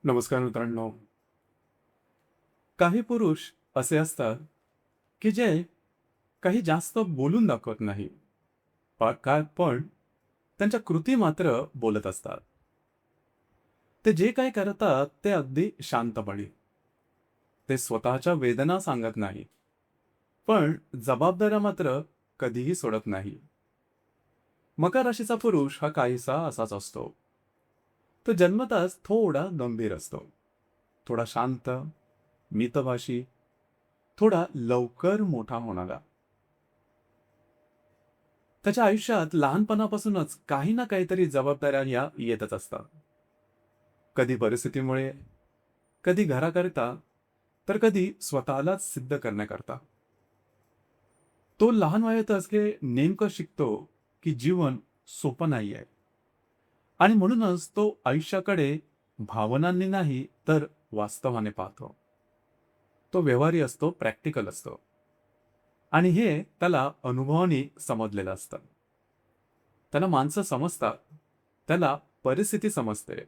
नमस्कार मित्रांनो. काही पुरुष असे असतात की जे काही जास्त बोलून दाखवत नाही, पण त्यांच्या कृती मात्र बोलत असतात. ते जे काही करतात ते अगदी शांतपणे. ते स्वतःच्या वेदना सांगत नाही, पण जबाबदाऱ्या मात्र कधीही सोडत नाही. मकर राशीचा पुरुष हा काहीसा असाच असतो. तो जन्मताच थोडा गंभीर असतो, थोडा शांत, मितभाषी, थोडा लवकर मोठा होणारा. त्याच्या आयुष्यात लहानपणापासूनच काही ना काहीतरी जबाबदाऱ्या या येतच असतात. कधी परिस्थितीमुळे, कधी घराकरिता, तर कधी स्वतःलाच सिद्ध करण्याकरता. तो लहान वयातच हे नेमकं शिकतो की जीवन सोपं नाहीये, आणि म्हणूनच तो आयुष्याकडे भावनांनी नाही तर वास्तवाने पाहतो. तो व्यवहारी असतो, प्रॅक्टिकल असतो, आणि हे त्याला अनुभवाने समजलेलं असतं. त्याला माणसं समजतात, त्याला परिस्थिती समजते.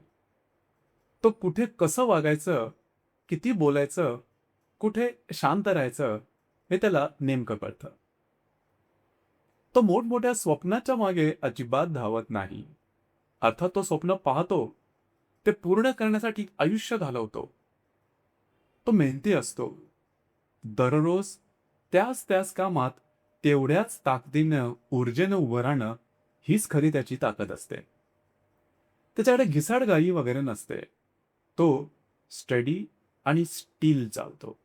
तो कुठे कसं वागायचं, किती बोलायचं, कुठे शांत राहायचं, हे त्याला नेमकं कळतं. तो मोठमोठ्या स्वप्नाच्या मागे अजिबात धावत नाही. अर्थात तो स्वप्न पाहतो, ते पूर्ण करण्यासाठी आयुष्य घालवतो. तो मेहनती असतो. दररोज त्याच त्याच कामात तेवढ्याच ताकदीनं, ऊर्जेनं उभं राहणं, हीच खरी त्याची ताकद असते. त्याच्याकडे घिसाडघाई वगैरे नसते. तो स्टडी आणि स्टील चालतो,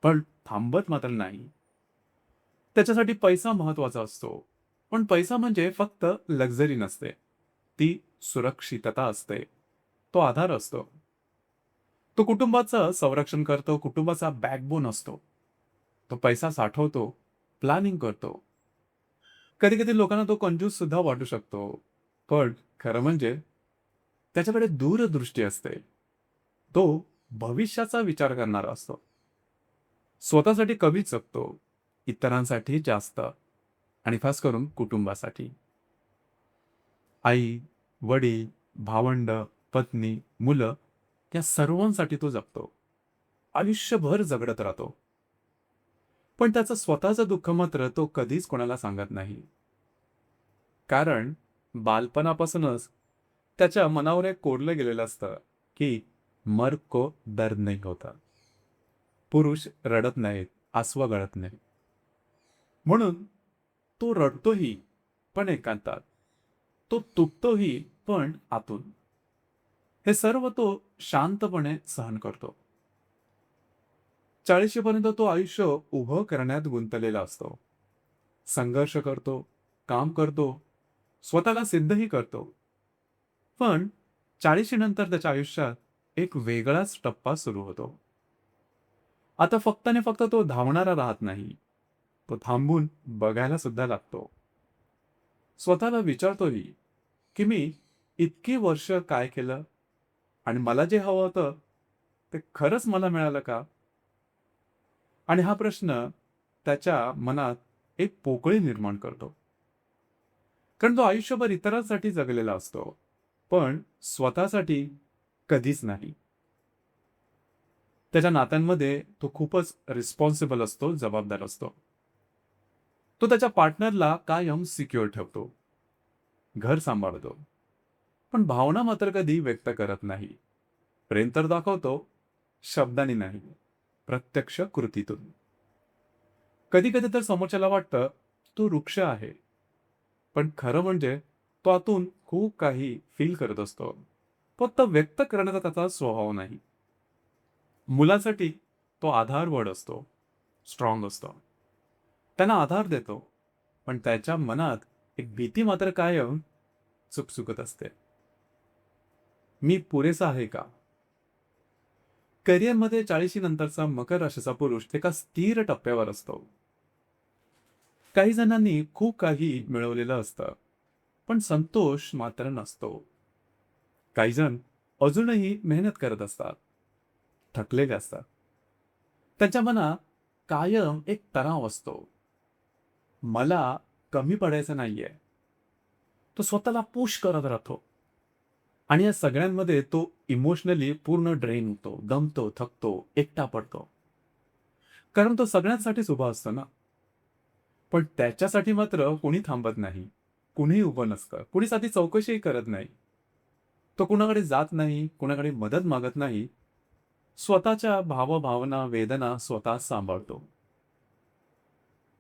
पण थांबत मात्र नाही. त्याच्यासाठी पैसा महत्वाचा असतो, पण पैसा म्हणजे फक्त लक्झरी नसते. ती सुरक्षितता असते. तो आधार असतो. तो कुटुंबाचं संरक्षण करतो, कुटुंबाचा बॅकबोन असतो. तो पैसा साठवतो, प्लॅनिंग करतो. कधी-कधी लोकांना तो कंजूस सुद्धा वाटू शकतो. पण खरं म्हणजे त्याच्याकडे दूरदृष्टी असते. तो भविष्याचा विचार करणारा असतो. स्वतःसाठी कमीच जगतो, इतरांसाठी जास्त, आणि खास करून कुटुंबासाठी. आई, वडील, भावंड, पत्नी, मुलं, या सर्वांसाठी तो जगतो. आयुष्यभर जगडत राहतो. पण त्याचं स्वतःचं दुःख मात्र तो कधीच कोणाला सांगत नाही. कारण बालपणापासूनच त्याच्या मनावर एक कोरलं गेलेलं असतं की मर्द को दर्द नहीं होता. पुरुष रडत नाहीत, आसवा गळत नाही. म्हणून तो रडतोही, पण एकांतात. तो तुटतोही, पण आतून. हे सर्व तो शांतपणे सहन करतो. 40 पर्यंत तो आयुष्य उभं करण्यात गुंतलेला असतो. संघर्ष करतो, काम करतो, स्वतःला सिद्धही करतो. पण 40 नंतर त्याच्या आयुष्यात एक वेगळाच टप्पा सुरू होतो. आता फक्त आणि फक्त तो धावणारा राहत नाही. तो थांबून बघायला सुद्धा लागतो. स्वतःला विचारतोही की मी इतकी वर्ष काय केलं, आणि मला जे हवं होतं ते खरंच मला मिळालं का? आणि हा प्रश्न त्याच्या मनात एक पोकळी निर्माण करतो. कारण तो आयुष्यभर इतरांसाठी जगलेला असतो, पण स्वतःसाठी कधीच नाही. त्याच्या नात्यांमध्ये तो खूपच रिस्पॉन्सिबल असतो, जबाबदार असतो. तो त्याच्या पार्टनरला कायम सिक्युअर ठेवतो, घर सांभाळतो, पण भावना मात्र कधी व्यक्त करत नाही. प्रेम तर दाखवतो, शब्दांनी नाही, प्रत्यक्ष कृतीतून. कधी कधी तर समोरच्याला वाटतं तो वृक्ष आहे, पण खरं म्हणजे तो आतून खूप काही फील करत असतो. फक्त व्यक्त करण्याचा त्याचा स्वभाव नाही. मुलासाठी तो आधारवड असतो, स्ट्रॉंग असतो. त्यांना आधार देतो, पण त्याच्या मनात एक भीती मात्र कायम चुकचुकत असते. मी पुरेसा आहे का? करिअरमध्ये 40 नंतरचा मकर राशीचा पुरुष एका स्थिर टप्प्यावर असतो. काही जणांनी खूप काही मिळवलेलं असतं, पण संतोष मात्र नसतो. काही जण अजूनही मेहनत करत असतात, थकलेले असतात. त्यांच्या मनात कायम एक तणाव असतो. मला कमी पडायचं नाहीये. तो स्वतःला पुश करत राहतो, आणि या सगळ्यांमध्ये तो इमोशनली पूर्ण ड्रेन होतो, दमतो, थकतो, एकटा पडतो. कारण तो सगळ्यांसाठीच उभा असतो ना. पण त्याच्यासाठी मात्र कोणी थांबत नाही. कुणीही उभं नसतं. कुणी साधी चौकशीही करत नाही. तो कुणाकडे जात नाही, कुणाकडे मदत मागत नाही. स्वतःच्या भावभावना, वेदना स्वतःच सांभाळतो.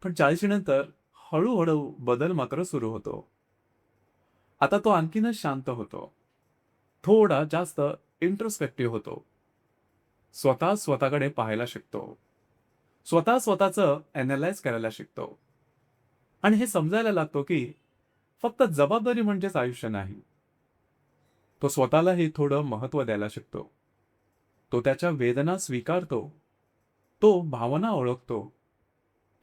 पण 40शी नंतर हळू-हळू बदल मात्र सुरू होतो. आता तो आणखीनच शांत होतो. थोडा जास्त इंट्रोस्पेक्टिव्ह होतो. स्वतः स्वतःकडे पाहायला शिकतो. स्वतः स्वतःचं अॅनलाईज करायला शिकतो. आणि हे समजायला लागतो, की फक्त जबाबदारी म्हणजेच आयुष्य नाही. तो स्वतःलाही थोडं महत्त्व द्यायला शिकतो. तो त्याच्या वेदना स्वीकारतो. तो भावना ओळखतो.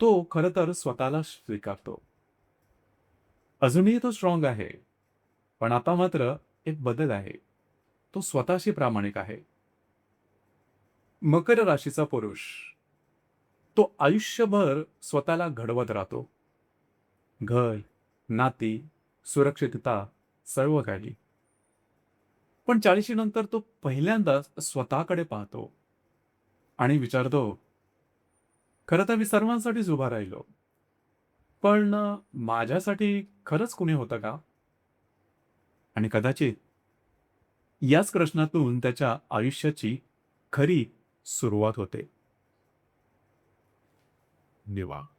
तो खरं तर स्वतःला स्वीकारतो. अजूनही तो स्ट्राँग आहे. पण आता मात्र एक बदल आहे. तो स्वतःशी प्रामाणिक आहे. मकर राशीचा पुरुष. तो आयुष्यभर स्वतःला घडवत राहतो. घर, नाती, सुरक्षितता सर्व काही. पण 40शी नंतर तो पहिल्यांदाच स्वतःकडे पाहतो आणि विचारतो, खरं तर मी सर्वांसाठीच उभा राहिलो. पण माझ्यासाठी खरंच कुणी होतं का? आणि कदाचित याच प्रश्नातून त्याच्या आयुष्याची खरी सुरुवात होते. धन्यवाद.